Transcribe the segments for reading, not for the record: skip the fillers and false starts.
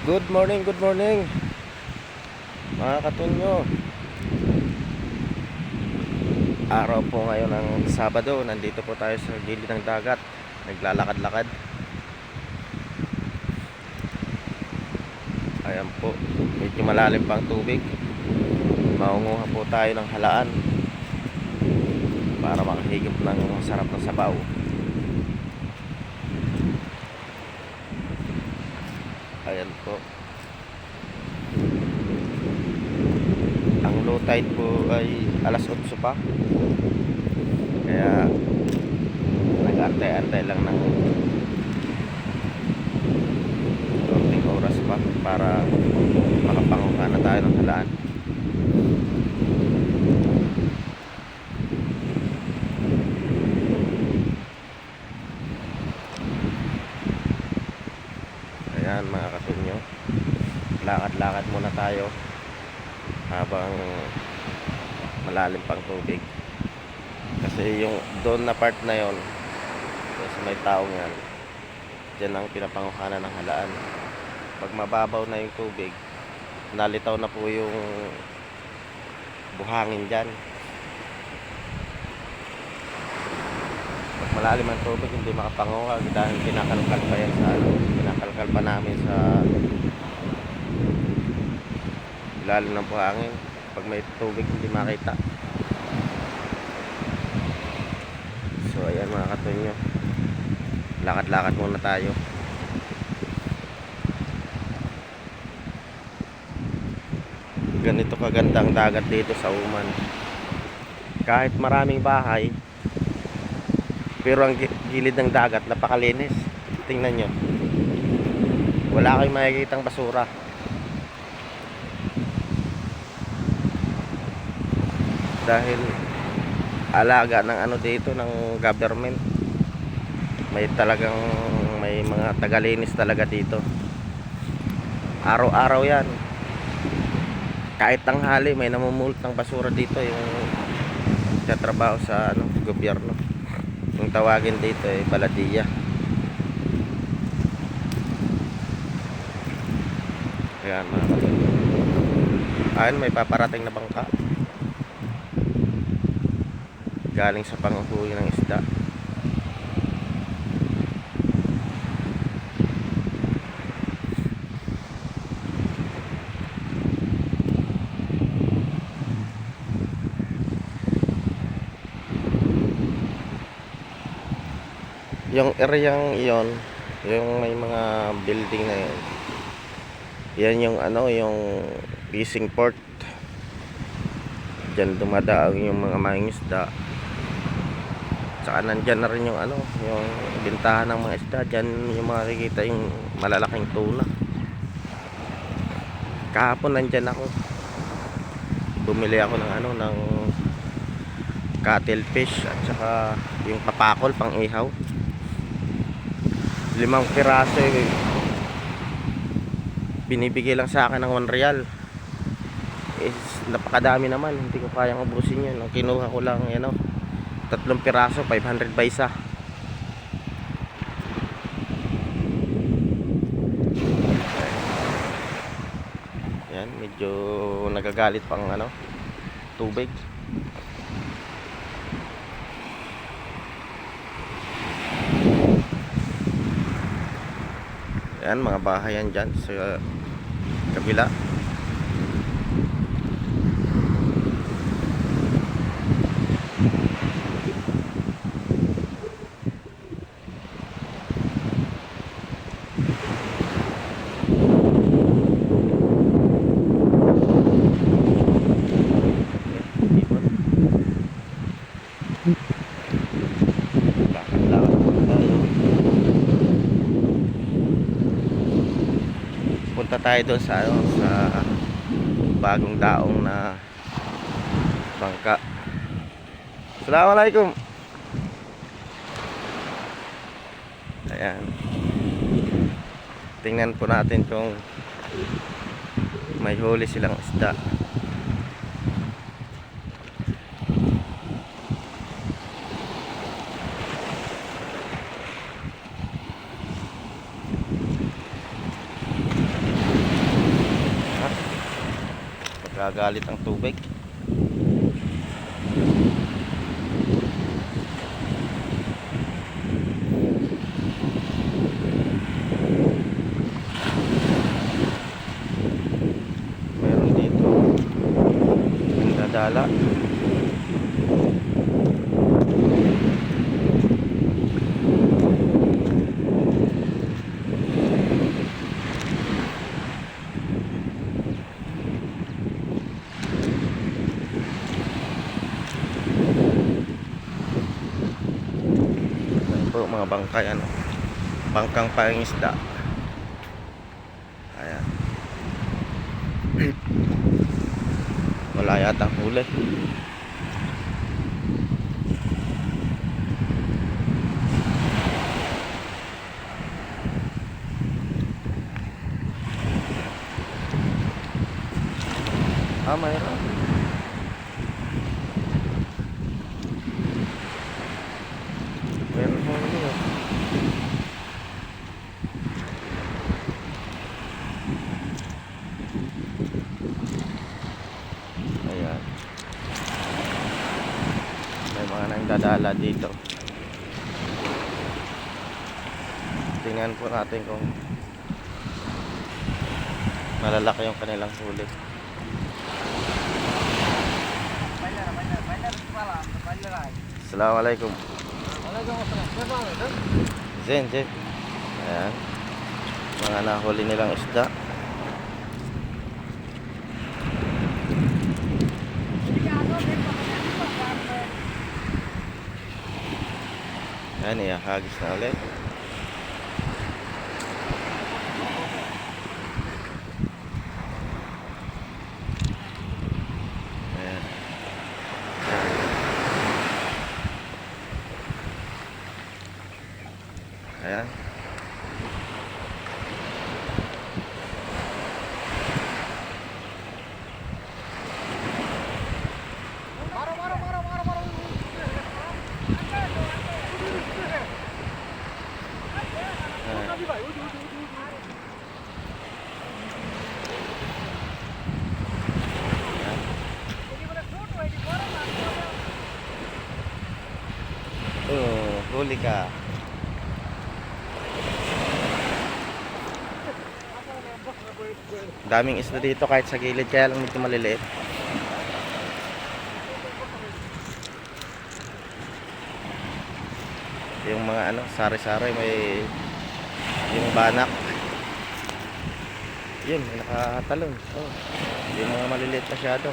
Good morning mga katunyo. Araw po ngayon ng Sabado. Nandito po tayo sa gilid ng dagat. Naglalakad-lakad. Ayan po, medyo malalim pang tubig. Maunguha po tayo ng halaan para makahigop ng masarap na sabaw. Ayan po. Ang low tide po ay alas 8 pa. Kaya nag-antay-antay lang ng konting oras pa para makapanguha na tayo ng halaan. Ayan mga katunyo, lakad-lakad muna tayo habang malalim pang tubig, kasi yung doon na part na yon, sa may taong yan, dyan ang pinapanguhanan ng halaan. Pag mababaw na yung tubig, nalitaw na po yung buhangin dyan. Pag malalim ang tubig, hindi makapanguha dahil kinakalkal pa yan sa kinakalkal pa namin sa ilalim ng buhangin. Pag may tubig, hindi makita. So ayan mga katunyo, lakad-lakad muna tayo. Ganito kagandang dagat dito sa Uman. Kahit maraming bahay, pero ang gilid ng dagat napakalinis. Tingnan nyo, wala kayong makikitang basura. Dahil alaga ng ano dito, ng government. May mga tagalinis talaga dito. Araw-araw yan. Kahit tanghali may namumulot ng basura dito, yung tatrabaho sa gobyerno. Yung tawagin dito ay baladiya. Ayan mga kapatid. Ayan, may paparating na bangka galing sa panguhuli ng isda. Yung areang iyon, yung may mga building na yun, yan yung yung fishing port. Diyan dumadaang yung mga mangingisda. Saka nandyan na rin yung yung bintahan ng mga isda. Diyan yung makikita yung malalaking tuna. Kahapon nandyan ako, bumili ako ng ng cuttlefish at saka yung papakol pang ihaw. 5 piraso binibigay lang sa akin ng 1 real. Napakadami naman, hindi ko kayang ubusin yun. Ang kinuha ko lang 3 piraso, 500 ba isa. Yan, medyo nagagalit pang tubig. Yan, mga bahayan dyan sa kabila. Punta tayo doon sa sa bagong daong na bangka. Assalamualaikum. Ayan, tingnan po natin kung may huli silang isda. Nagagalit ang tubig. Meron dito nagdadala. Po mga bangkay, ano, bangkang pangingisda. Ayan. Wala yatang huli. Mayroon. Meron huli, oh. Ayan. May mga nagdadala dito. Tingnan po natin kung malalaki yung kanilang huli. Assalamualaikum. Zen. Ayan. Mga nahuli nilang isda. Ayan, ihahagis na ulit. Ayan. Ayan. Huli ka. Daming isda dito kahit sa gilid, kaya lang medyo maliliit. Yung mga ano, sari-sari, may yung banak. Yun, may nakatalon. Oh, yung mga maliliit masyado.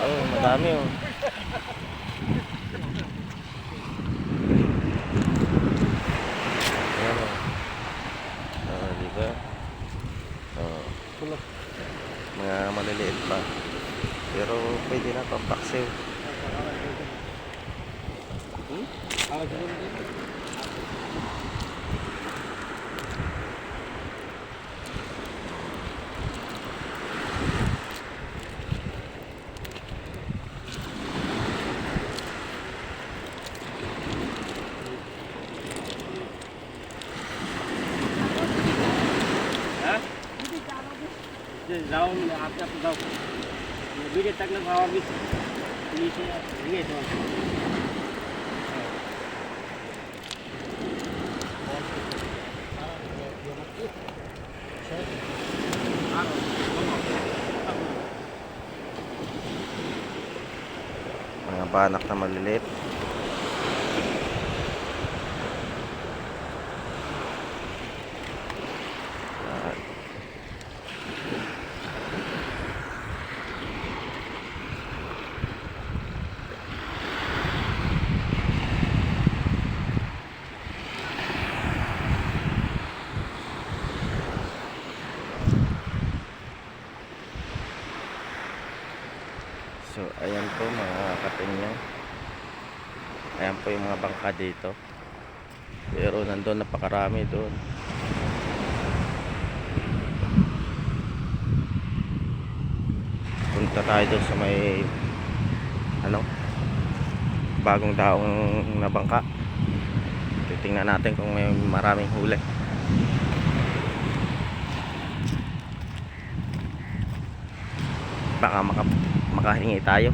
Oh, madami, oh. Ayan, oh. Oh, diba? Oh, mga maliliit pa. Pero pwede na pampaksiw. जाओ आपके आप जाओ वीडियो तक ना भाव भी नीचे ये तो Mga banak na maliliit. So ayan po mga katingyo. Ayan po yung mga bangka dito. Pero nandun napakarami doon. Punta tayo doon sa may ano, bagong daong na bangka. Titingnan natin kung may maraming huli. baka makahingi tayo.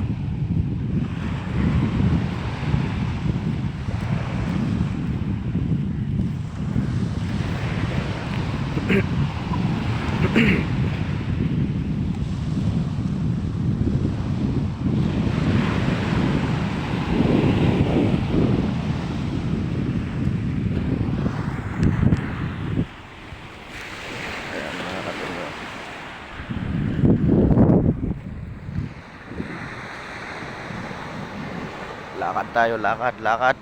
Ayan mga katunyo. Lakad tayo, lakad, lakad.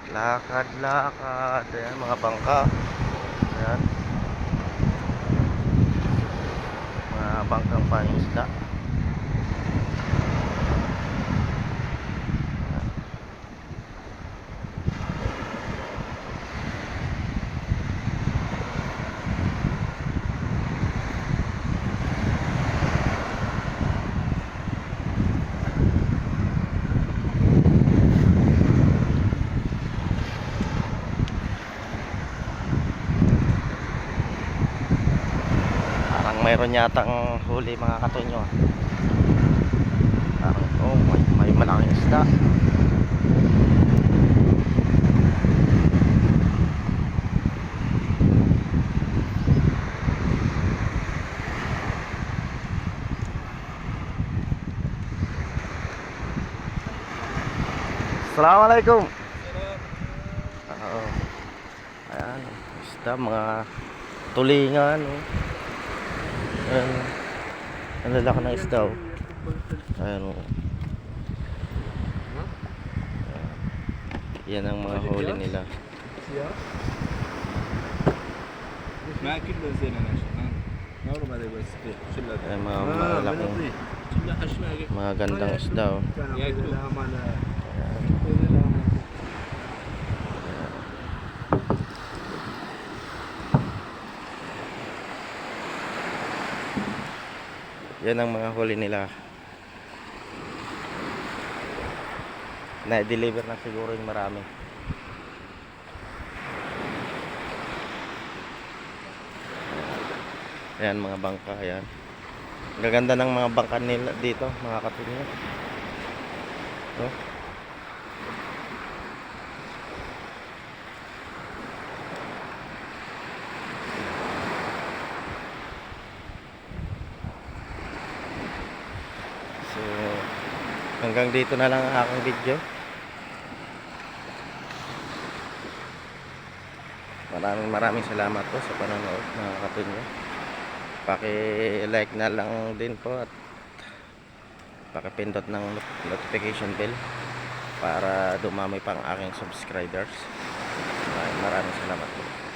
Lakad, lakad. Ayan, mga bangka. Ayan. Mga bangkang pangisda. Parang mayroon yatang huli mga katunyo. Parang, oh, may malaking isda. Assalamualaikum. Oo. Ayan, isda, mga tulingan. Oh. Ayan, ang lalaki ng isda. Oh. Ayan, oh. Yan ang mga huli nila. ما كله زين انا شفنا نور ما ده بس كده شله Ayan, mga malaking, شله اشماغي mga gandang isda. Oh. ياكلوا Yan ang mga huli nila. Na-deliver na siguro yung marami. Ayan mga bangka, ayan. Ang gaganda ng mga bangka nila dito, mga katunyo. Oh. So, hanggang dito na lang ang aking video. Maraming salamat po sa panonood mga katunyo. Paki-like na lang din po at paki-pindot ng notification bell para dumami pang aking subscribers. Maraming salamat po.